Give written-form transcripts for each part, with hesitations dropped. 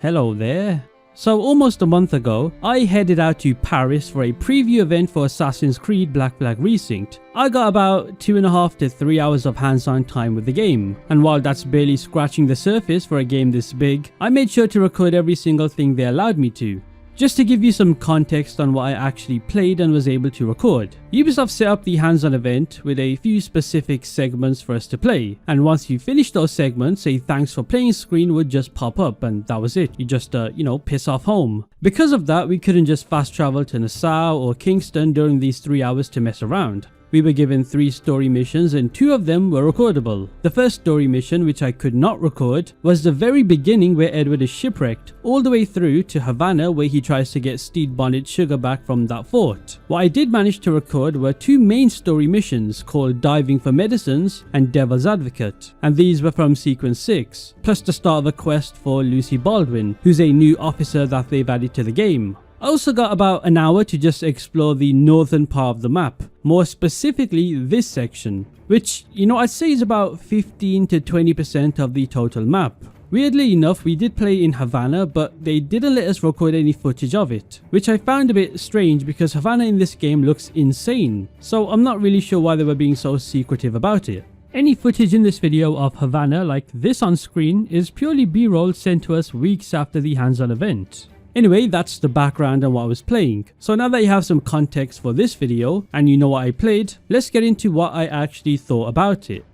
Hello there. So almost a month ago, I headed out to Paris for a preview event for Assassin's Creed Black Flag Resynced. I got about 2.5 to 3 hours of hands-on time with the game, and while that's barely scratching the surface for a game this big, I made sure to record every single thing they allowed me to. Just to give you some context on what I actually played and was able to record. Ubisoft set up the hands-on event with a few specific segments for us to play, and once you finish those segments, a thanks for playing screen would just pop up, and that was it. You just piss off home. Because of that, we couldn't just fast travel to Nassau or Kingston during these 3 hours to mess around. We were given 3 story missions and 2 of them were recordable. The first story mission, which I could not record, was the very beginning where Edward is shipwrecked, all the way through to Havana where he tries to get Stede Bonnet sugar back from that fort. What I did manage to record were 2 main story missions called Diving for Medicines and Devil's Advocate, and these were from sequence 6, plus the start of a quest for Lucy Baldwin, who's a new officer that they've added to the game. I also got about an hour to just explore the northern part of the map, more specifically this section, which I'd say is about 15 to 20% of the total map. Weirdly enough, we did play in Havana, but they didn't let us record any footage of it, which I found a bit strange because Havana in this game looks insane, so I'm not really sure why they were being so secretive about it. Any footage in this video of Havana like this on screen is purely B-roll sent to us weeks after the hands-on event. Anyway, that's the background on what I was playing. So now that you have some context for this video and you know what I played, let's get into what I actually thought about it.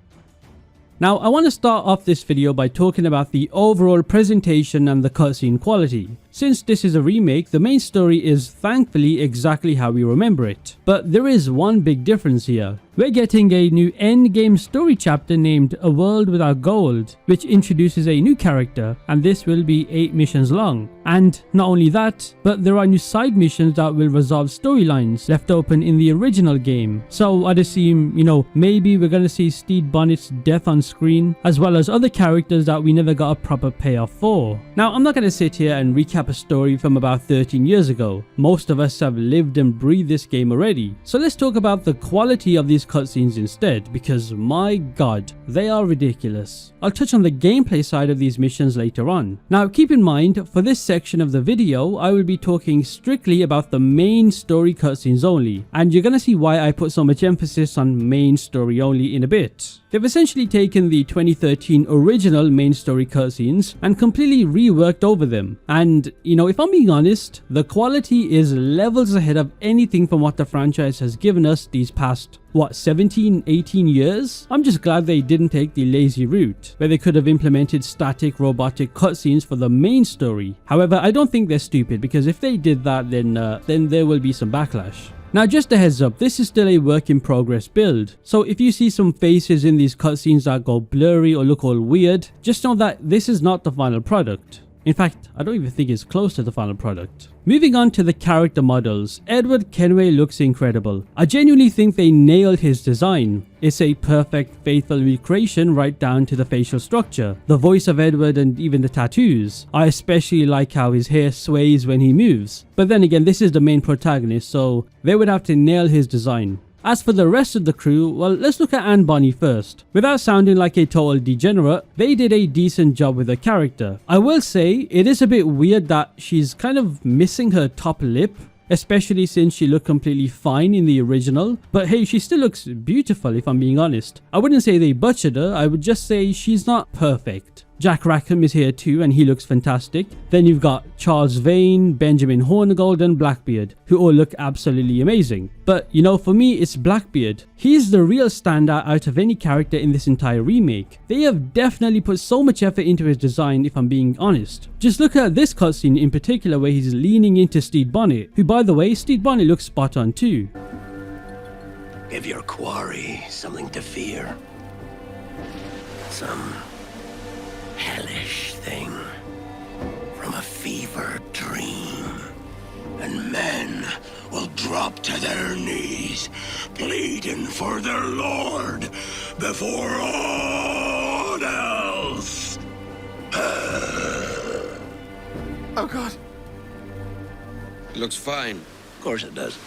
Now, I want to start off this video by talking about the overall presentation and the cutscene quality. Since this is a remake, the main story is thankfully exactly how we remember it. But there is one big difference here. We're getting a new endgame story chapter named A World Without Gold, which introduces a new character, and this will be 8 missions long. And not only that, but there are new side missions that will resolve storylines left open in the original game. So I'd assume, maybe we're gonna see Stede Bonnet's death on screen, as well as other characters that we never got a proper payoff for. Now, I'm not gonna sit here and recap a story from about 13 years ago. Most of us have lived and breathed this game already. So let's talk about the quality of these cutscenes instead, because my god, they are ridiculous. I'll touch on the gameplay side of these missions later on. Now keep in mind, for this section of the video, I will be talking strictly about the main story cutscenes only, and you're gonna see why I put so much emphasis on main story only in a bit. They've essentially taken the 2013 original main story cutscenes and completely reworked over them, and if I'm being honest, the quality is levels ahead of anything from what the franchise has given us these past 17-18 years? I'm just glad they didn't take the lazy route, where they could have implemented static robotic cutscenes for the main story. However, I don't think they're stupid, because if they did that, then there will be some backlash. Now just a heads up, this is still a work in progress build, so if you see some faces in these cutscenes that go blurry or look all weird, just know that this is not the final product. In fact, I don't even think it's close to the final product. Moving on to the character models, Edward Kenway looks incredible. I genuinely think they nailed his design. It's a perfect, faithful recreation right down to the facial structure, the voice of Edward, and even the tattoos. I especially like how his hair sways when he moves. But then again, this is the main protagonist, so they would have to nail his design. As for the rest of the crew, well, let's look at Anne Bonny first. Without sounding like a total degenerate, they did a decent job with her character. I will say, it is a bit weird that she's kind of missing her top lip, especially since she looked completely fine in the original. But hey, she still looks beautiful if I'm being honest. I wouldn't say they butchered her, I would just say she's not perfect. Jack Rackham is here too, and he looks fantastic. Then you've got Charles Vane, Benjamin Hornigold, and Blackbeard, who all look absolutely amazing. But for me, it's Blackbeard. He's the real standout out of any character in this entire remake. They have definitely put so much effort into his design, if I'm being honest. Just look at this cutscene in particular where he's leaning into Stede Bonnet, who, by the way, Stede Bonnet looks spot on too. Give your quarry something to fear. Some hellish thing from a fever dream, and men will drop to their knees, pleading for their lord before all else. Oh god. It looks fine. Of course it does.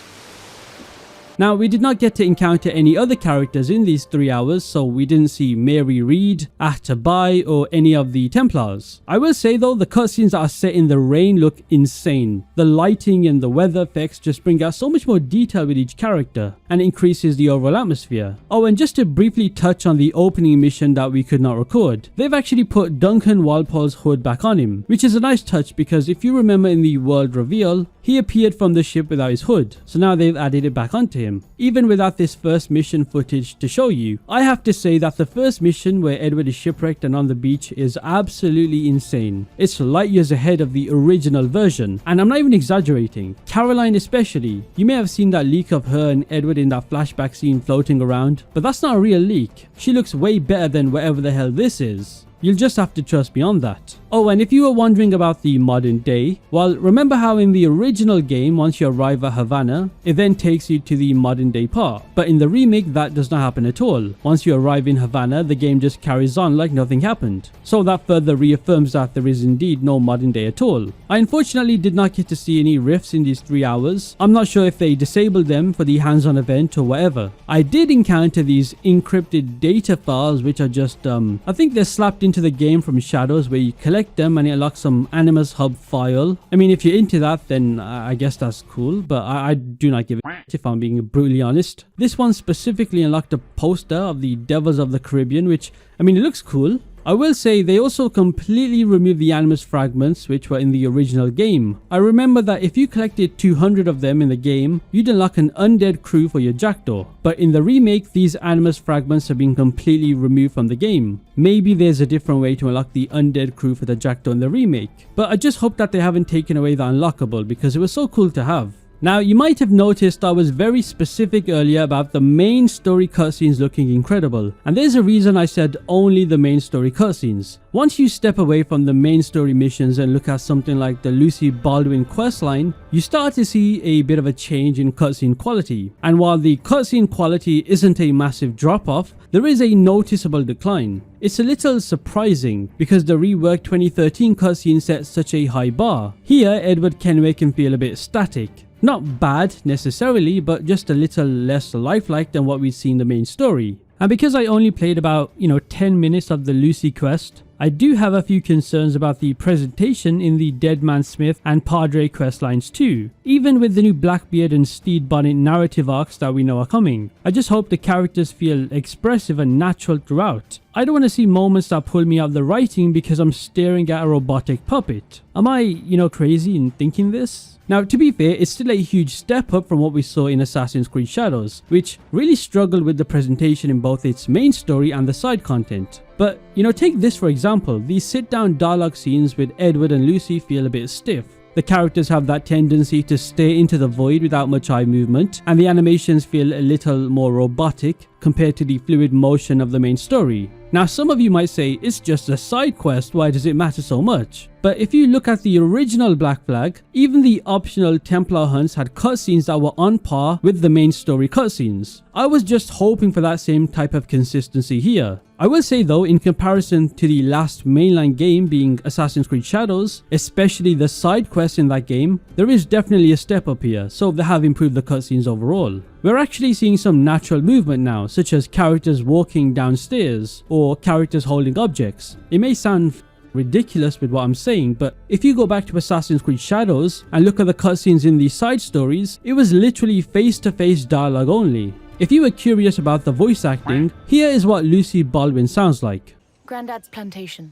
Now, we did not get to encounter any other characters in these 3 hours, so we didn't see Mary Reed, Atabai, or any of the Templars. I will say though, the cutscenes that are set in the rain look insane. The lighting and the weather effects just bring out so much more detail with each character, and increases the overall atmosphere. Oh, and just to briefly touch on the opening mission that we could not record, they've actually put Duncan Walpole's hood back on him, which is a nice touch because if you remember in the world reveal, he appeared from the ship without his hood, so now they've added it back onto him. Even without this first mission footage to show you, I have to say that the first mission where Edward is shipwrecked and on the beach is absolutely insane. It's light years ahead of the original version, and I'm not even exaggerating. Caroline especially, you may have seen that leak of her and Edward in that flashback scene floating around, but that's not a real leak. She looks way better than whatever the hell this is. You'll just have to trust me on that. Oh, and if you were wondering about the modern day, well, remember how in the original game, once you arrive at Havana, it then takes you to the modern day part. But in the remake, that does not happen at all. Once you arrive in Havana, the game just carries on like nothing happened. So that further reaffirms that there is indeed no modern day at all. I unfortunately did not get to see any rifts in these 3 hours. I'm not sure if they disabled them for the hands-on event or whatever. I did encounter these encrypted data files which are just, I think they're slapped into the game from Shadows, where you collect them and it unlocks some Animus Hub file. I mean, if you're into that, then I guess that's cool, but I do not give a shit if I'm being brutally honest. This one specifically unlocked a poster of the Devils of the Caribbean, which, I mean, it looks cool. I will say they also completely removed the Animus fragments which were in the original game. I remember that if you collected 200 of them in the game, you'd unlock an undead crew for your jackdaw. But in the remake, these Animus fragments have been completely removed from the game. Maybe there's a different way to unlock the undead crew for the jackdaw in the remake. But I just hope that they haven't taken away the unlockable because it was so cool to have. Now, you might have noticed I was very specific earlier about the main story cutscenes looking incredible, and there's a reason I said only the main story cutscenes. Once you step away from the main story missions and look at something like the Lucy Baldwin questline, you start to see a bit of a change in cutscene quality. And while the cutscene quality isn't a massive drop off, there is a noticeable decline. It's a little surprising because the reworked 2013 cutscene sets such a high bar. Here, Edward Kenway can feel a bit static. Not bad necessarily, but just a little less lifelike than what we see in the main story. And because I only played about, 10 minutes of the Lucy quest, I do have a few concerns about the presentation in the Dead Man Smith and Padre questlines too, even with the new Blackbeard and Steed Bonnet narrative arcs that we know are coming. I just hope the characters feel expressive and natural throughout. I don't want to see moments that pull me out the writing because I'm staring at a robotic puppet. Am I, crazy in thinking this? Now, to be fair, it's still a huge step up from what we saw in Assassin's Creed Shadows, which really struggled with the presentation in both its main story and the side content. But, take this for example, these sit-down dialogue scenes with Edward and Lucy feel a bit stiff. The characters have that tendency to stare into the void without much eye movement, and the animations feel a little more robotic compared to the fluid motion of the main story. Now, some of you might say, it's just a side quest, why does it matter so much? But if you look at the original Black Flag, even the optional Templar hunts had cutscenes that were on par with the main story cutscenes. I was just hoping for that same type of consistency here. I will say though, in comparison to the last mainline game being Assassin's Creed Shadows, especially the side quests in that game, there is definitely a step up here, so they have improved the cutscenes overall. We're actually seeing some natural movement now, such as characters walking downstairs, or characters holding objects. It may sound ridiculous with what I'm saying, but if you go back to Assassin's Creed Shadows and look at the cutscenes in the side stories, it was literally face-to-face dialogue only. If you were curious about the voice acting, here is what Lucy Baldwin sounds like. Grandad's plantation,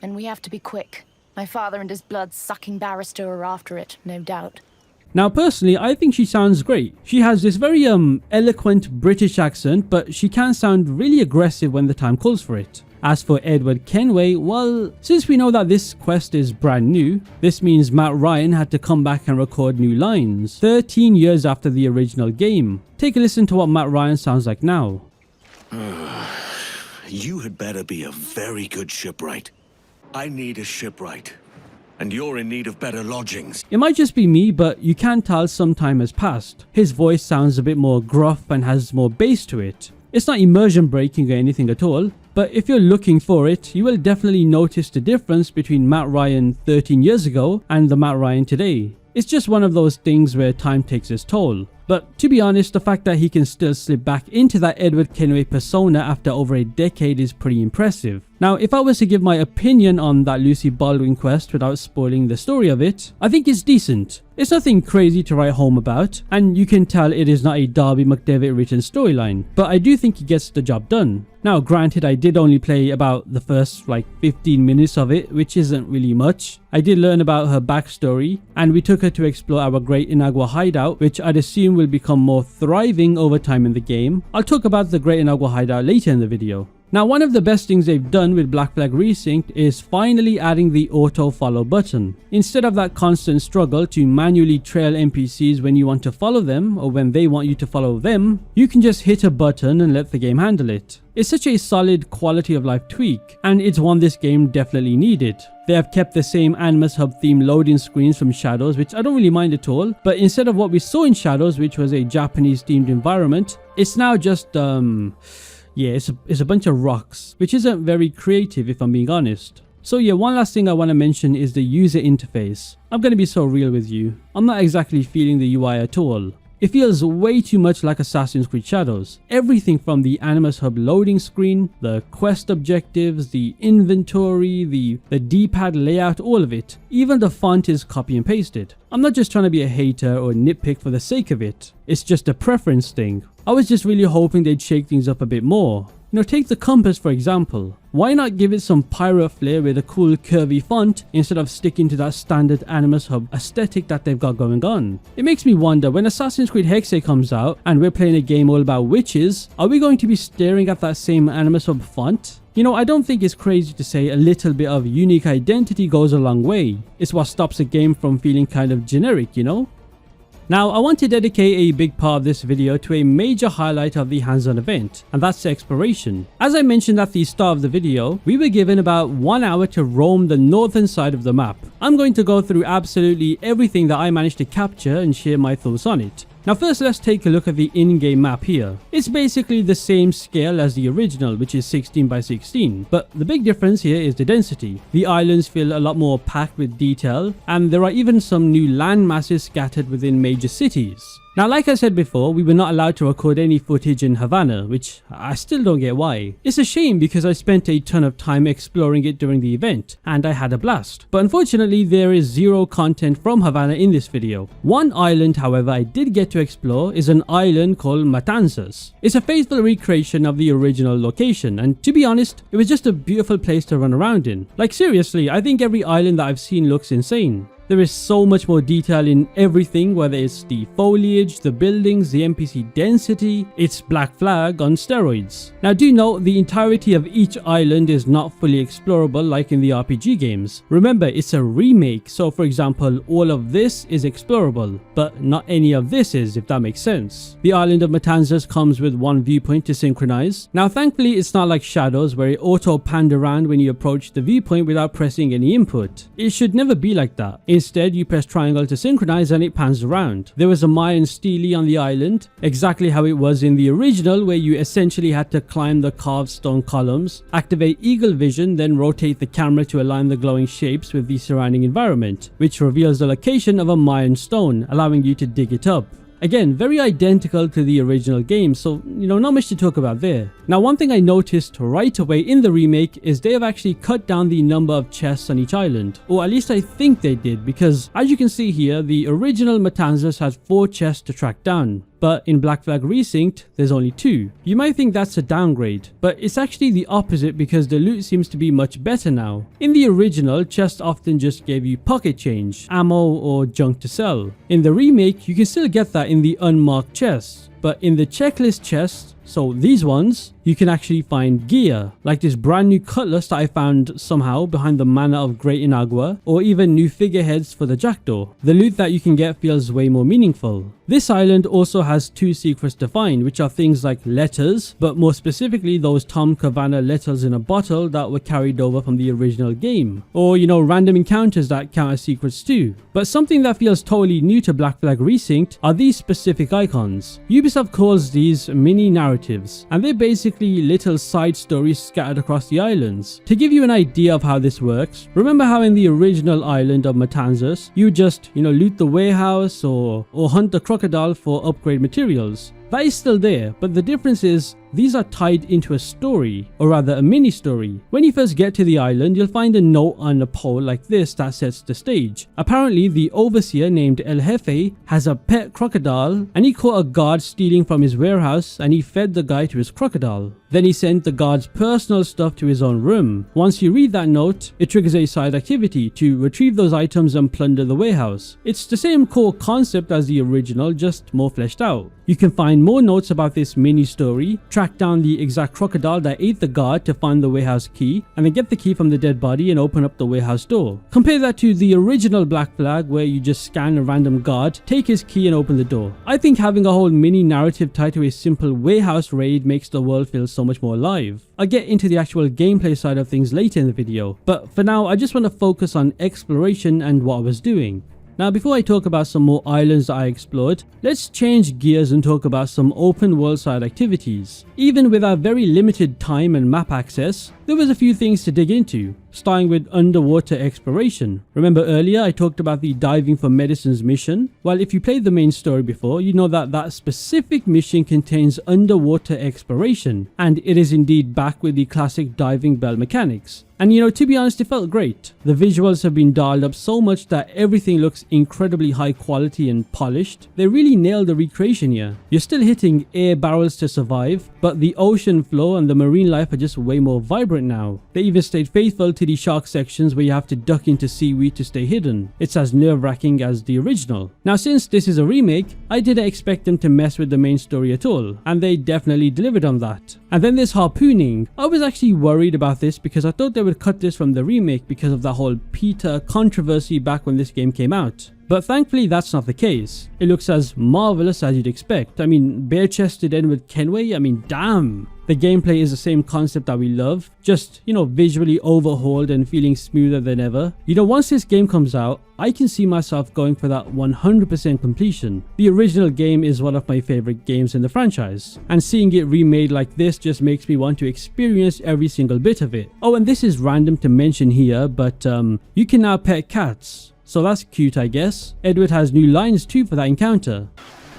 and we have to be quick. My father and his blood-sucking barrister are after it, no doubt. Now personally, I think she sounds great. She has this very eloquent British accent, but she can sound really aggressive when the time calls for it. As for Edward Kenway, well, since we know that this quest is brand new, this means Matt Ryan had to come back and record new lines, 13 years after the original game. Take a listen to what Matt Ryan sounds like now. You had better be a very good shipwright. I need a shipwright, and you're in need of better lodgings. It might just be me, but you can tell some time has passed. His voice sounds a bit more gruff and has more bass to it. It's not immersion breaking or anything at all, but if you're looking for it, you will definitely notice the difference between Matt Ryan 13 years ago and the Matt Ryan today. It's just one of those things where time takes its toll. But to be honest, the fact that he can still slip back into that Edward Kenway persona after over a decade is pretty impressive. Now, if I was to give my opinion on that Lucy Baldwin quest without spoiling the story of it, I think it's decent. It's nothing crazy to write home about, and you can tell it is not a Darby McDevitt written storyline, but I do think he gets the job done. Now, granted, I did only play about the first 15 minutes of it, which isn't really much. I did learn about her backstory, and we took her to explore our Great Inagua hideout, which I'd assume will become more thriving over time in the game. I'll talk about the Great Inagua hideout later in the video. Now, one of the best things they've done with Black Flag Resynced is finally adding the auto follow button. Instead of that constant struggle to manually trail NPCs when you want to follow them or when they want you to follow them, you can just hit a button and let the game handle it. It's such a solid quality of life tweak, and it's one this game definitely needed. They have kept the same Animus Hub theme loading screens from Shadows, which I don't really mind at all, but instead of what we saw in Shadows, which was a Japanese themed environment, it's now just yeah, it's a bunch of rocks, which isn't very creative if I'm being honest. So yeah, one last thing I want to mention is the user interface. I'm going to be so real with you. I'm not exactly feeling the UI at all. It feels way too much like Assassin's Creed Shadows. Everything from the Animus Hub loading screen, the quest objectives, the inventory, the D-pad layout, all of it. Even the font is copy and pasted. I'm not just trying to be a hater or nitpick for the sake of it. It's just a preference thing. I was just really hoping they'd shake things up a bit more. You know, take the compass for example. Why not give it some pirate flair with a cool curvy font instead of sticking to that standard Animus Hub aesthetic that they've got going on? It makes me wonder, when Assassin's Creed Hexe comes out and we're playing a game all about witches, are we going to be staring at that same Animus Hub font? You know, I don't think it's crazy to say a little bit of unique identity goes a long way. It's what stops a game from feeling kind of generic, you know? Now, I want to dedicate a big part of this video to a major highlight of the hands-on event, and that's exploration. As I mentioned at the start of the video, we were given about 1 hour to roam the northern side of the map. I'm going to go through absolutely everything that I managed to capture and share my thoughts on it. Now first, let's take a look at the in-game map here. It's basically the same scale as the original, which is 16 by 16, but the big difference here is the density. The islands feel a lot more packed with detail, and there are even some new land masses scattered within major cities. Now, like I said before, we were not allowed to record any footage in Havana, which I still don't get why. It's a shame because I spent a ton of time exploring it during the event, and I had a blast. But unfortunately, there is zero content from Havana in this video. One island, however, I did get to explore is an island called Matanzas. It's a faithful recreation of the original location, and to be honest, it was just a beautiful place to run around in. Like seriously, I think every island that I've seen looks insane. There is so much more detail in everything, whether it's the foliage, the buildings, the NPC density. It's Black Flag on steroids. Now do note, the entirety of each island is not fully explorable like in the RPG games. Remember, it's a remake, so for example, all of this is explorable, but not any of this is, if that makes sense. The island of Matanzas comes with one viewpoint to synchronize. Now thankfully, it's not like Shadows where it auto-panned around when you approach the viewpoint without pressing any input. It should never be like that. Instead, you press triangle to synchronize and it pans around. There was a Mayan stele on the island, exactly how it was in the original, where you essentially had to climb the carved stone columns, activate eagle vision, then rotate the camera to align the glowing shapes with the surrounding environment, which reveals the location of a Mayan stone, allowing you to dig it up. Again, very identical to the original game, so you know, not much to talk about there. Now, one thing I noticed right away in the remake is they have actually cut down the number of chests on each island, or at least I think they did, because as you can see here, the original Matanzas had 4 chests to track down. But in Black Flag Resynced, there's only 2. You might think that's a downgrade, but it's actually the opposite because the loot seems to be much better now. In the original, chests often just gave you pocket change, ammo, or junk to sell. In the remake, you can still get that in the unmarked chests, but in the checklist chests, so these ones, you can actually find gear, like this brand new cutlass that I found somehow behind the manor of Great Inagua, or even new figureheads for the jackdaw. The loot that you can get feels way more meaningful. This island also has 2 secrets to find, which are things like letters, but more specifically those Tom Cavanagh letters in a bottle that were carried over from the original game, or you know, random encounters that count as secrets too. But something that feels totally new to Black Flag Resynced are these specific icons. Ubisoft Ubisoft calls these mini narratives, and they're basically little side stories scattered across the islands. To give you an idea of how this works, remember how in the original island of Matanzas, you just, loot the warehouse or hunt the crocodile for upgrade materials? That is still there, but the difference is these are tied into a story, or rather a mini story. When you first get to the island, you'll find a note on a pole like this that sets the stage. Apparently, the overseer named El Jefe has a pet crocodile, and he caught a guard stealing from his warehouse, and he fed the guy to his crocodile. Then he sent the guard's personal stuff to his own room. Once you read that note, it triggers a side activity to retrieve those items and plunder the warehouse. It's the same core concept as the original, just more fleshed out. You can find more notes about this mini story, track down the exact crocodile that ate the guard to find the warehouse key, and then get the key from the dead body and open up the warehouse door. Compare that to the original Black Flag where you just scan a random guard, take his key and open the door. I think having a whole mini narrative tied to a simple warehouse raid makes the world feel so much more alive. I'll get into the actual gameplay side of things later in the video, but for now I just want to focus on exploration and what I was doing. Now before I talk about some more islands that I explored, let's change gears and talk about some open world side activities. Even with our very limited time and map access, there was a few things to dig into, starting with underwater exploration. Remember earlier I talked about the diving for medicines mission? Well, if you played the main story before, you know that that specific mission contains underwater exploration, and it is indeed back with the classic diving bell mechanics. And to be honest, it felt great. The visuals have been dialed up so much that everything looks incredibly high quality and polished. They really nailed the recreation here. You're still hitting air barrels to survive, but the ocean floor and the marine life are just way more vibrant now. They even stayed faithful to the shark sections where you have to duck into seaweed to stay hidden. It's as nerve-wracking as the original. Now since this is a remake, I didn't expect them to mess with the main story at all, and they definitely delivered on that. And then there's harpooning. I was actually worried about this because I thought they would cut this from the remake because of the whole Peter controversy back when this game came out. But thankfully that's not the case. It looks as marvelous as you'd expect. I mean, bare-chested Edward Kenway, damn. The gameplay is the same concept that we love, just, visually overhauled and feeling smoother than ever. Once this game comes out, I can see myself going for that 100% completion. The original game is one of my favorite games in the franchise, and seeing it remade like this just makes me want to experience every single bit of it. Oh, and this is random to mention here, but you can now pet cats. So that's cute, I guess. Edward has new lines too for that encounter.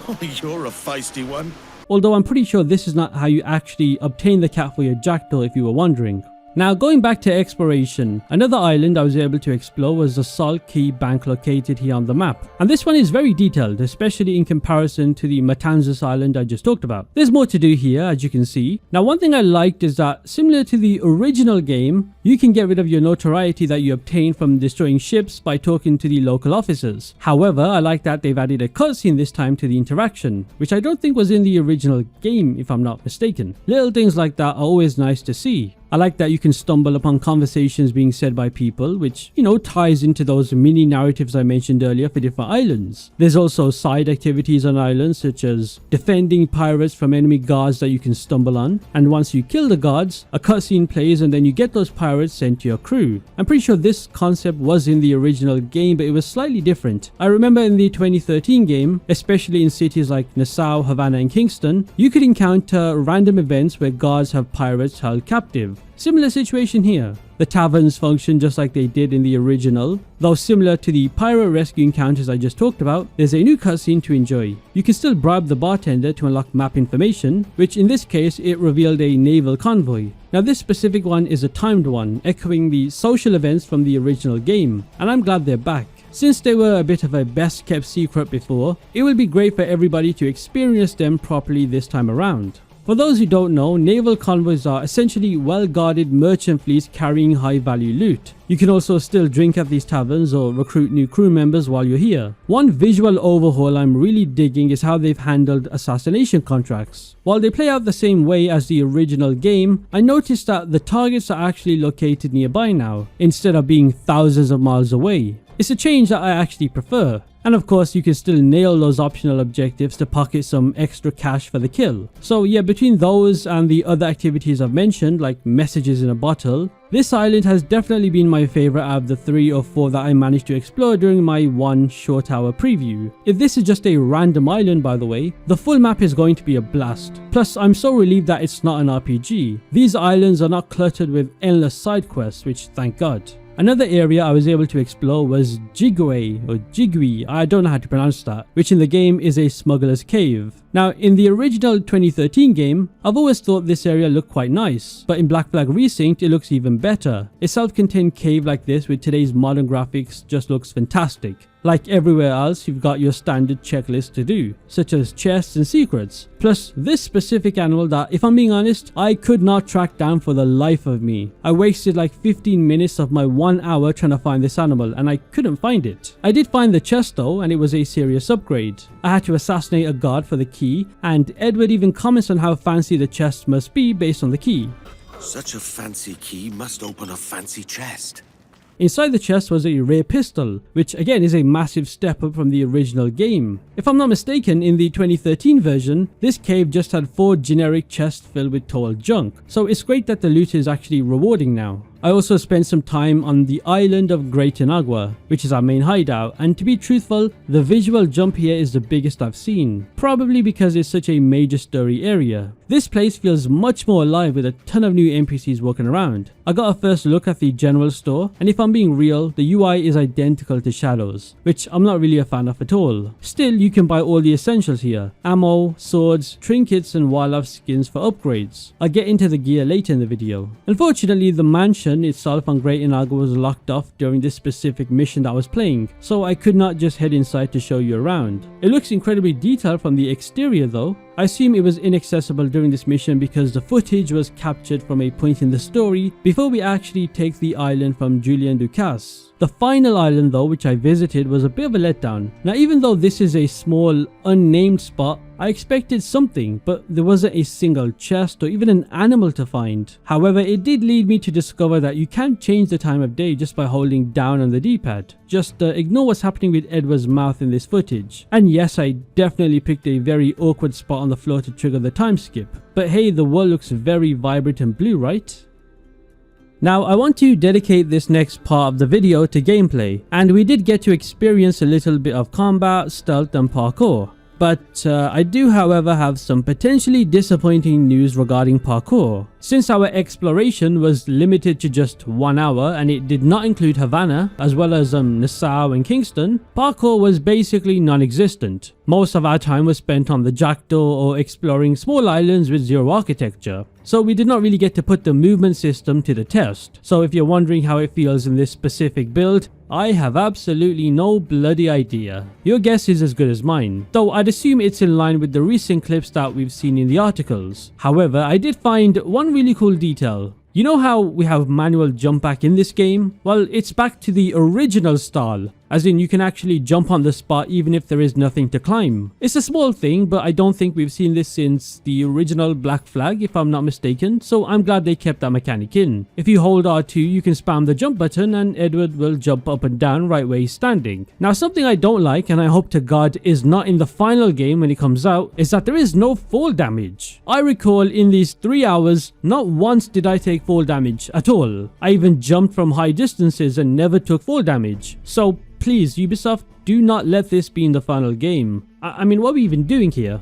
Oh, you're a feisty one. Although I'm pretty sure this is not how you actually obtain the cat for your jackdaw if you were wondering. Now going back to exploration, another island I was able to explore was the Salt Key Bank located here on the map. And this one is very detailed, especially in comparison to the Matanzas island I just talked about. There's more to do here, as you can see. Now one thing I liked is that, similar to the original game, you can get rid of your notoriety that you obtain from destroying ships by talking to the local officers. However, I like that they've added a cutscene this time to the interaction, which I don't think was in the original game if I'm not mistaken. Little things like that are always nice to see. I like that you can stumble upon conversations being said by people, which, ties into those mini narratives I mentioned earlier for different islands. There's also side activities on islands, such as defending pirates from enemy guards that you can stumble on. And once you kill the guards, a cutscene plays and then you get those pirates sent to your crew. I'm pretty sure this concept was in the original game, but it was slightly different. I remember in the 2013 game, especially in cities like Nassau, Havana and Kingston, you could encounter random events where guards have pirates held captive. Similar situation here. The taverns function just like they did in the original. Though similar to the pirate rescue encounters I just talked about, there's a new cutscene to enjoy. You can still bribe the bartender to unlock map information, which in this case it revealed a naval convoy. Now this specific one is a timed one, echoing the social events from the original game, and I'm glad they're back. Since they were a bit of a best kept secret before, it will be great for everybody to experience them properly this time around. For those who don't know, naval convoys are essentially well-guarded merchant fleets carrying high-value loot. You can also still drink at these taverns or recruit new crew members while you're here. One visual overhaul I'm really digging is how they've handled assassination contracts. While they play out the same way as the original game, I noticed that the targets are actually located nearby now, instead of being thousands of miles away. It's a change that I actually prefer. And of course, you can still nail those optional objectives to pocket some extra cash for the kill. So yeah, between those and the other activities I've mentioned, like messages in a bottle, this island has definitely been my favourite out of the 3 or 4 that I managed to explore during my 1 short hour preview. If this is just a random island, by the way, the full map is going to be a blast. Plus, I'm so relieved that it's not an RPG. These islands are not cluttered with endless side quests, which thank God. Another area I was able to explore was Jiguey, or Jiguey, I don't know how to pronounce that, which in the game is a smuggler's cave. Now, in the original 2013 game, I've always thought this area looked quite nice, but in Black Flag Resynced it looks even better. A self-contained cave like this with today's modern graphics just looks fantastic. Like everywhere else, you've got your standard checklist to do, such as chests and secrets. Plus, this specific animal that, if I'm being honest, I could not track down for the life of me. I wasted like 15 minutes of my 1 hour trying to find this animal and I couldn't find it. I did find the chest though, and it was a serious upgrade. I had to assassinate a guard for the key, and Edward even comments on how fancy the chest must be based on the key. Such a fancy key must open a fancy chest. Inside the chest was a rare pistol, which again is a massive step up from the original game. If I'm not mistaken, in the 2013 version, this cave just had 4 generic chests filled with tall junk, so it's great that the loot is actually rewarding now. I also spent some time on the island of Great Inagua, which is our main hideout, and to be truthful, the visual jump here is the biggest I've seen, probably because it's such a major story area. This place feels much more alive with a ton of new NPCs walking around. I got a first look at the general store, and if I'm being real, the UI is identical to Shadow's, which I'm not really a fan of at all. Still, you can buy all the essentials here: ammo, swords, trinkets and wildlife skins for upgrades. I'll get into the gear later in the video. Unfortunately, the mansion itself on Great Inagua was locked off during this specific mission that I was playing, so I could not just head inside to show you around. It looks incredibly detailed from the exterior though. I assume it was inaccessible during this mission because the footage was captured from a point in the story before we actually take the island from Julian Ducasse. The final island though, which I visited, was a bit of a letdown. Now, even though this is a small unnamed spot, I expected something, but there wasn't a single chest or even an animal to find. However, it did lead me to discover that you can't change the time of day just by holding down on the D-pad. Just ignore what's happening with Edward's mouth in this footage. And yes, I definitely picked a very awkward spot on the floor to trigger the time skip. But hey, the world looks very vibrant and blue, right? Now, I want to dedicate this next part of the video to gameplay, and we did get to experience a little bit of combat, stealth and parkour. But I do however have some potentially disappointing news regarding parkour. Since our exploration was limited to just 1 hour and it did not include Havana as well as Nassau and Kingston, parkour was basically non-existent. Most of our time was spent on the Jackdaw or exploring small islands with zero architecture. So we did not really get to put the movement system to the test. So if you're wondering how it feels in this specific build, I have absolutely no bloody idea. Your guess is as good as mine, though I'd assume it's in line with the recent clips that we've seen in the articles. However, I did find one really cool detail. You know how we have manual jump back in this game? Well, it's back to the original style. As in, you can actually jump on the spot even if there is nothing to climb. It's a small thing, but I don't think we've seen this since the original Black Flag, if I'm not mistaken, so I'm glad they kept that mechanic in. If you hold R2, you can spam the jump button and Edward will jump up and down right where he's standing. Now, something I don't like, and I hope to God is not in the final game when it comes out, is that there is no fall damage. I recall in these 3 hours, not once did I take fall damage at all. I even jumped from high distances and never took fall damage. So please, Ubisoft, do not let this be in the final game. I mean, what are we even doing here?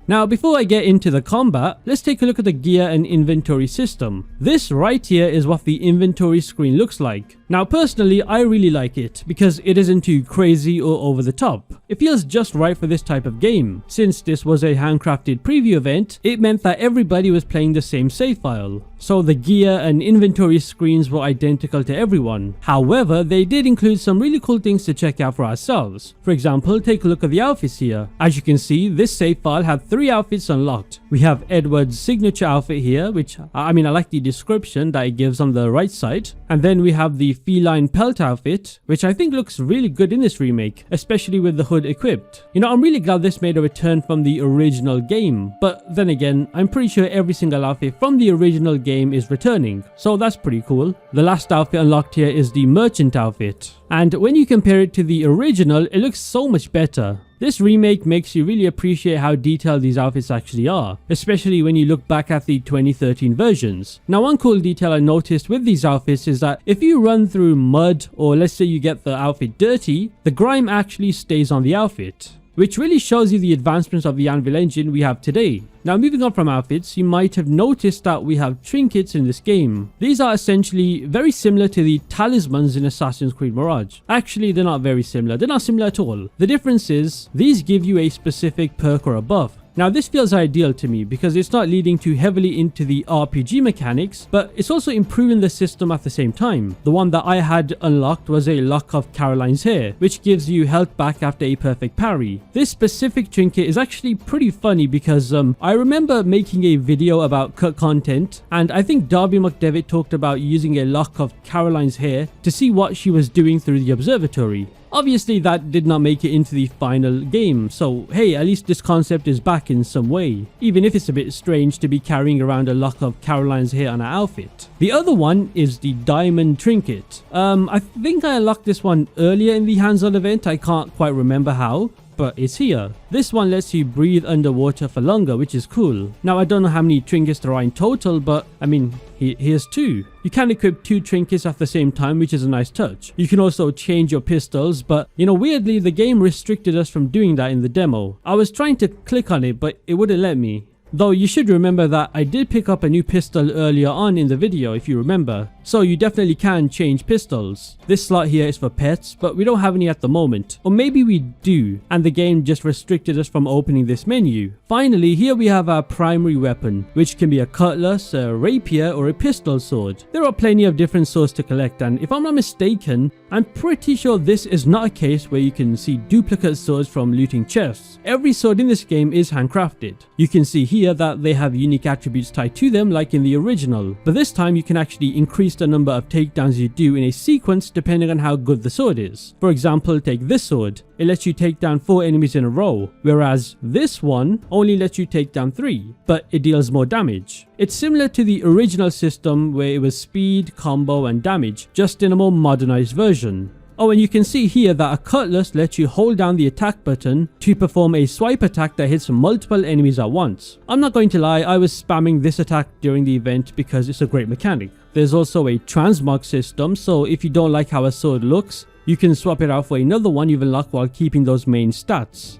Now, before I get into the combat, let's take a look at the gear and inventory system. This right here is what the inventory screen looks like. Now, personally, I really like it because it isn't too crazy or over the top. It feels just right for this type of game. Since this was a handcrafted preview event, it meant that everybody was playing the same save file. So the gear and inventory screens were identical to everyone. However, they did include some really cool things to check out for ourselves. For example, take a look at the outfits here. As you can see, this save file had 3 3 outfits unlocked. We have Edward's signature outfit here, which I like the description that it gives on the right side. And then we have the feline pelt outfit, which I think looks really good in this remake, especially with the hood equipped. I'm really glad this made a return from the original game, but then again, I'm pretty sure every single outfit from the original game is returning, so that's pretty cool. The last outfit unlocked here is the merchant outfit, and when you compare it to the original, it looks so much better. This remake makes you really appreciate how detailed these outfits actually are, especially when you look back at the 2013 versions. Now, one cool detail I noticed with these outfits is that if you run through mud, or let's say you get the outfit dirty, the grime actually stays on the outfit, which really shows you the advancements of the Anvil engine we have today. Now, moving on from outfits, you might have noticed that we have trinkets in this game. These are essentially very similar to the talismans in Assassin's Creed Mirage. Actually, they're not very similar. They're not similar at all. The difference is, these give you a specific perk or a buff. Now, this feels ideal to me because it's not leading too heavily into the RPG mechanics, but it's also improving the system at the same time. The one that I had unlocked was a lock of Caroline's hair, which gives you health back after a perfect parry. This specific trinket is actually pretty funny because I remember making a video about cut content, and I think Darby McDevitt talked about using a lock of Caroline's hair to see what she was doing through the observatory. Obviously, that did not make it into the final game, so hey, at least this concept is back in some way, even if it's a bit strange to be carrying around a lock of Caroline's hair on her outfit. The other one is the diamond trinket. I think I unlocked this one earlier in the hands-on event, I can't quite remember how, but it's here. This one lets you breathe underwater for longer, which is cool. Now, I don't know how many trinkets there are in total, but here's 2. You can equip 2 trinkets at the same time, which is a nice touch. You can also change your pistols, but weirdly, the game restricted us from doing that in the demo. I was trying to click on it, but it wouldn't let me. Though you should remember that I did pick up a new pistol earlier on in the video, if you remember. So you definitely can change pistols. This slot here is for pets, but we don't have any at the moment. Or maybe we do, and the game just restricted us from opening this menu. Finally, here we have our primary weapon, which can be a cutlass, a rapier, or a pistol sword. There are plenty of different swords to collect, and if I'm not mistaken, I'm pretty sure this is not a case where you can see duplicate swords from looting chests. Every sword in this game is handcrafted. You can see here that they have unique attributes tied to them like in the original, but this time you can actually increase the number of takedowns you do in a sequence depending on how good the sword is. For example, take this sword. It lets you take down 4 enemies in a row, whereas this one only lets you take down 3, but it deals more damage. It's similar to the original system where it was speed, combo and damage, just in a more modernized version. Oh, and you can see here that a cutlass lets you hold down the attack button to perform a swipe attack that hits multiple enemies at once. I'm not going to lie, I was spamming this attack during the event because it's a great mechanic. There's also a transmog system, so if you don't like how a sword looks, you can swap it out for another one you've unlocked while keeping those main stats.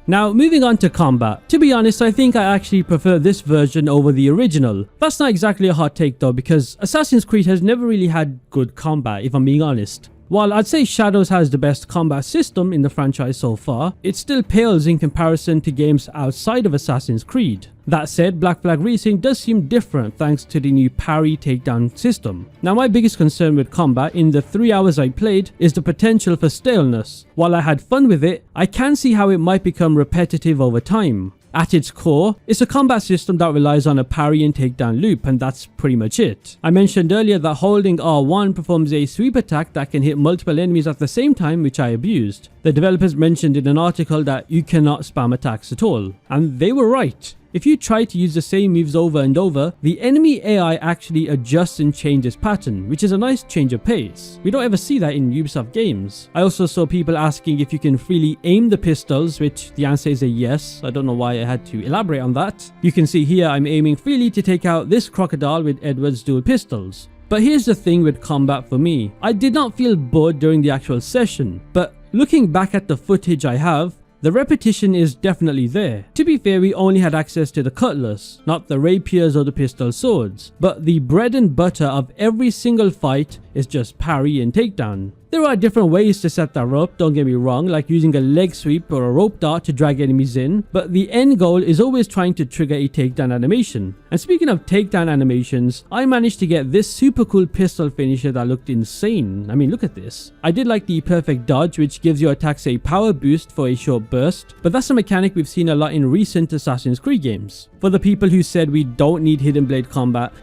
Now, moving on to combat. To be honest, I think I actually prefer this version over the original. That's not exactly a hot take though, because Assassin's Creed has never really had good combat, if I'm being honest. While I'd say Shadows has the best combat system in the franchise so far, it still pales in comparison to games outside of Assassin's Creed. That said, Black Flag Resynced does seem different thanks to the new parry takedown system. Now, my biggest concern with combat in the 3 hours I played is the potential for staleness. While I had fun with it, I can see how it might become repetitive over time. At its core, it's a combat system that relies on a parry and takedown loop, and that's pretty much it. I mentioned earlier that holding R1 performs a sweep attack that can hit multiple enemies at the same time, which I abused. The developers mentioned in an article that you cannot spam attacks at all, and they were right. If you try to use the same moves over and over, the enemy AI actually adjusts and changes pattern, which is a nice change of pace. We don't ever see that in Ubisoft games. I also saw people asking if you can freely aim the pistols, which the answer is a yes. I don't know why I had to elaborate on that. You can see here I'm aiming freely to take out this crocodile with Edward's dual pistols. But here's the thing with combat for me. I did not feel bored during the actual session, but looking back at the footage I have, the repetition is definitely there. To be fair, we only had access to the cutlass, not the rapiers or the pistol swords, but the bread and butter of every single fight is just parry and takedown. There are different ways to set that up, don't get me wrong, like using a leg sweep or a rope dart to drag enemies in, but the end goal is always trying to trigger a takedown animation. And speaking of takedown animations, I managed to get this super cool pistol finisher that looked insane. I mean, look at this. I did like the perfect dodge, which gives your attacks a power boost for a short burst, but that's a mechanic we've seen a lot in recent Assassin's Creed games. For the people who said we don't need hidden blade combat,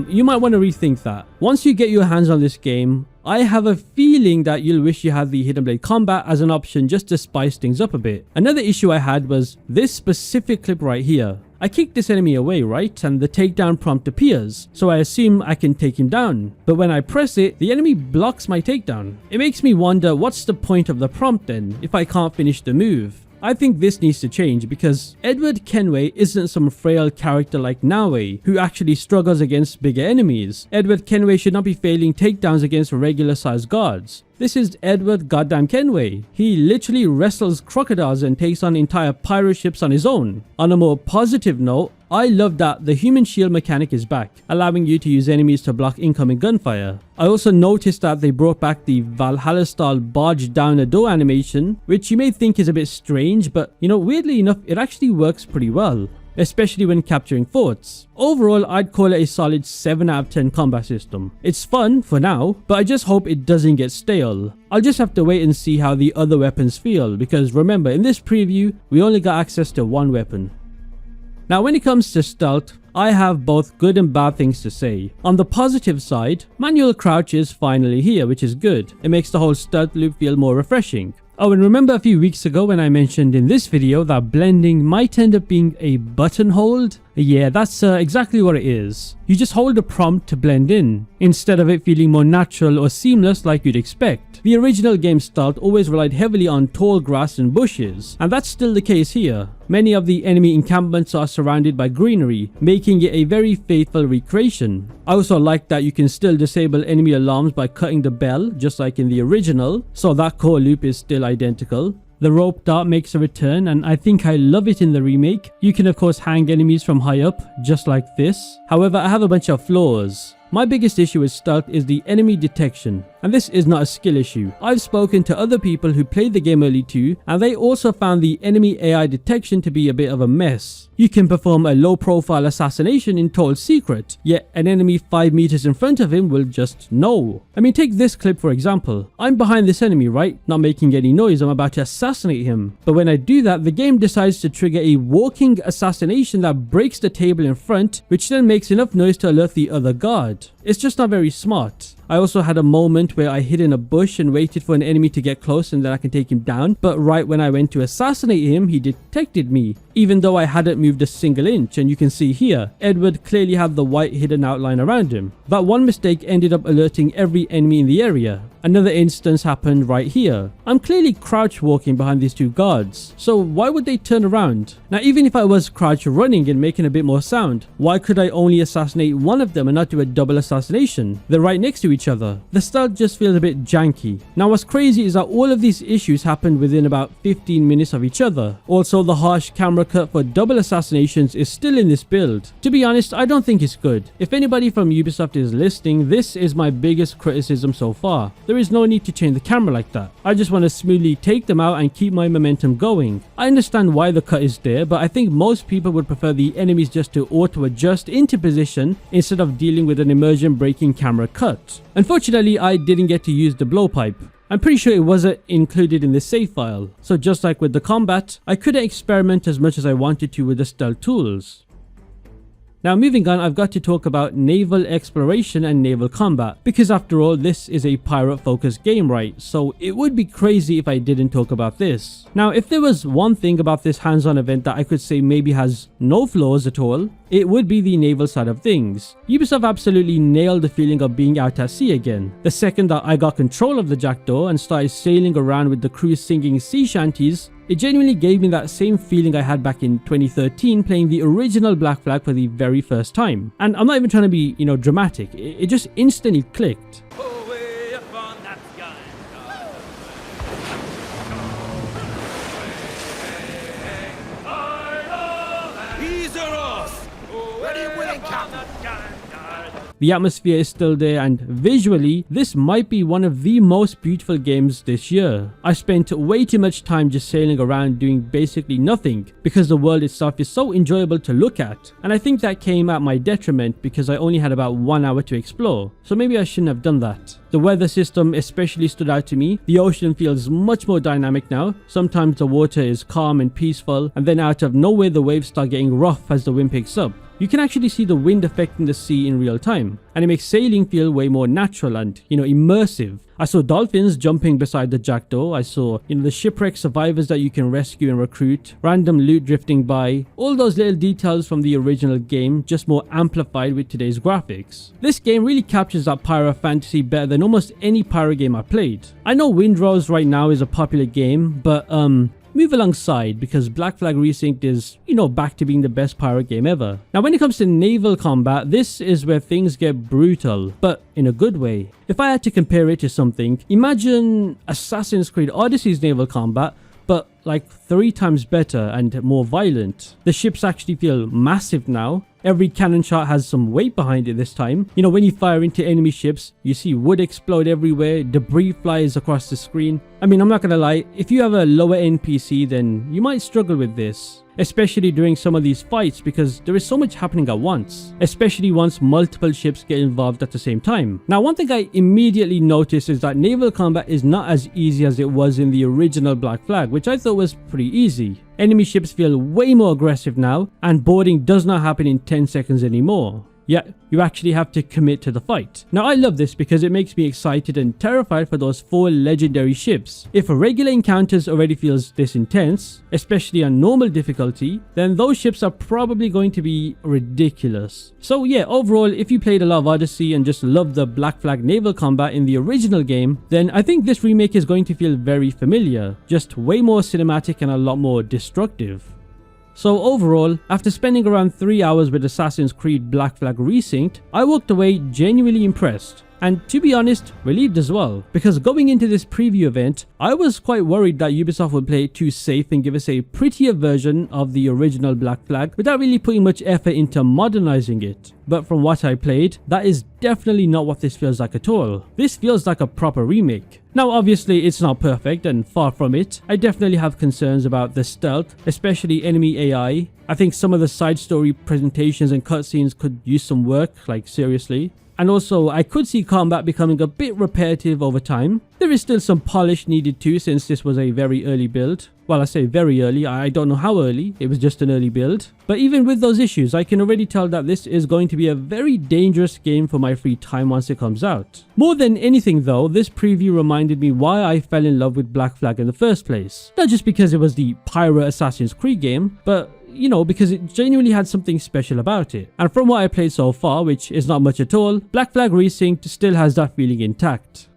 you might want to rethink that. Once you get your hands on this game, I have a feeling that you'll wish you had the hidden blade combat as an option just to spice things up a bit. Another issue I had was this specific clip right here. I kick this enemy away, right, and the takedown prompt appears, so I assume I can take him down. But when I press it, the enemy blocks my takedown. It makes me wonder, what's the point of the prompt then, if I can't finish the move? I think this needs to change because Edward Kenway isn't some frail character like Nawe, who actually struggles against bigger enemies. Edward Kenway should not be failing takedowns against regular sized guards. This is Edward goddamn Kenway. He literally wrestles crocodiles and takes on entire pirate ships on his own. On a more positive note, I love that the human shield mechanic is back, allowing you to use enemies to block incoming gunfire. I also noticed that they brought back the Valhalla style barge down a door animation, which you may think is a bit strange, but weirdly enough, it actually works pretty well, especially when capturing forts. Overall, I'd call it a solid 7 out of 10 combat system. It's fun for now, but I just hope it doesn't get stale. I'll just have to wait and see how the other weapons feel, because remember, in this preview, we only got access to one weapon. Now when it comes to stealth, I have both good and bad things to say. On the positive side, manual crouch is finally here, which is good. It makes the whole stealth loop feel more refreshing. Oh, and remember a few weeks ago when I mentioned in this video that blending might end up being a button hold? Yeah, that's exactly what it is. You just hold the prompt to blend in, instead of it feeling more natural or seamless like you'd expect. The original game stealth always relied heavily on tall grass and bushes, and that's still the case here. Many of the enemy encampments are surrounded by greenery, making it a very faithful recreation. I also like that you can still disable enemy alarms by cutting the bell, just like in the original, so that core loop is still identical. The rope dart makes a return, and I think I love it in the remake. You can of course hang enemies from high up, just like this. However, I have a bunch of flaws. My biggest issue with stealth is the enemy detection, and this is not a skill issue. I've spoken to other people who played the game early too, and they also found the enemy AI detection to be a bit of a mess. You can perform a low profile assassination in total secret, yet an enemy 5 meters in front of him will just know. I mean, take this clip for example. I'm behind this enemy, right? Not making any noise, I'm about to assassinate him. But when I do that, the game decides to trigger a walking assassination that breaks the table in front, which then makes enough noise to alert the other guard. It's just not very smart. I also had a moment where I hid in a bush and waited for an enemy to get close and then I can take him down, but right when I went to assassinate him, he detected me, even though I hadn't moved a single inch. And you can see here, Edward clearly had the white hidden outline around him. That one mistake ended up alerting every enemy in the area. Another instance happened right here. I'm clearly crouch walking behind these two guards, so why would they turn around? Now even if I was crouch running and making a bit more sound, why could I only assassinate one of them and not do a double assassination? They're right next to each other. The stealth just feels a bit janky. Now what's crazy is that all of these issues happened within about 15 minutes of each other. Also, the harsh camera cut for double assassinations is still in this build. To be honest, I don't think it's good. If anybody from Ubisoft is listening, this is my biggest criticism so far. There is no need to change the camera like that. I just want to smoothly take them out and keep my momentum going. I understand why the cut is there, but I think most people would prefer the enemies just to auto adjust into position instead of dealing with an immersion breaking camera cut. Unfortunately, I didn't get to use the blowpipe. I'm pretty sure it wasn't included in the save file. So just like with the combat, I couldn't experiment as much as I wanted to with the stealth tools. Now moving on, I've got to talk about naval exploration and naval combat, because after all, this is a pirate focused game, right? So it would be crazy if I didn't talk about this. Now if there was one thing about this hands-on event that I could say maybe has no flaws at all, it would be the naval side of things. Ubisoft absolutely nailed the feeling of being out at sea again. The second that I got control of the jackdaw and started sailing around with the crew singing sea shanties, it genuinely gave me that same feeling I had back in 2013 playing the original Black Flag for the very first time. And I'm not even trying to be, dramatic. It just instantly clicked. the atmosphere is still there, and visually, this might be one of the most beautiful games this year. I spent way too much time just sailing around doing basically nothing because the world itself is so enjoyable to look at, and I think that came at my detriment because I only had about 1 hour to explore, so maybe I shouldn't have done that. The weather system especially stood out to me. The ocean feels much more dynamic now. Sometimes the water is calm and peaceful, and then out of nowhere the waves start getting rough as the wind picks up. You can actually see the wind affecting the sea in real time, and it makes sailing feel way more natural and, immersive. I saw dolphins jumping beside the jackdaw. I saw, the shipwreck survivors that you can rescue and recruit, random loot drifting by, all those little details from the original game, just more amplified with today's graphics. This game really captures that pirate fantasy better than almost any pirate game I played. I know Windrose right now is a popular game, but move alongside because Black Flag Resynced is, back to being the best pirate game ever. Now when it comes to naval combat, this is where things get brutal, but in a good way. If I had to compare it to something, imagine Assassin's Creed Odyssey's naval combat, but like 3 times better and more violent. The ships actually feel massive now. Every cannon shot has some weight behind it this time. When you fire into enemy ships, you see wood explode everywhere, debris flies across the screen. I'm not gonna lie, if you have a lower end PC, then you might struggle with this, especially during some of these fights because there is so much happening at once, especially once multiple ships get involved at the same time. Now one thing I immediately noticed is that naval combat is not as easy as it was in the original Black Flag, which I thought was pretty easy. Enemy ships feel way more aggressive now, and boarding does not happen in 10 seconds anymore. Yeah, you actually have to commit to the fight. Now I love this because it makes me excited and terrified for those 4 legendary ships. If a regular encounters already feels this intense, especially on normal difficulty, then those ships are probably going to be ridiculous. So yeah, overall, if you played a lot of Odyssey and just loved the Black Flag naval combat in the original game, then I think this remake is going to feel very familiar, just way more cinematic and a lot more destructive. So overall, after spending around 3 hours with Assassin's Creed Black Flag Resynced, I walked away genuinely impressed. And to be honest, relieved as well, because going into this preview event, I was quite worried that Ubisoft would play it too safe and give us a prettier version of the original Black Flag without really putting much effort into modernizing it. But from what I played, that is definitely not what this feels like at all. This feels like a proper remake. Now obviously it's not perfect and far from it. I definitely have concerns about the stealth, especially enemy AI. I think some of the side story presentations and cutscenes could use some work, like seriously. And also, I could see combat becoming a bit repetitive over time. There is still some polish needed too, since this was a very early build. Well, I say very early, I don't know how early, it was just an early build. But even with those issues, I can already tell that this is going to be a very dangerous game for my free time once it comes out. More than anything though, this preview reminded me why I fell in love with Black Flag in the first place. Not just because it was the pirate Assassin's Creed game, but because it genuinely had something special about it. And from what I played so far, which is not much at all, Black Flag Resynced still has that feeling intact.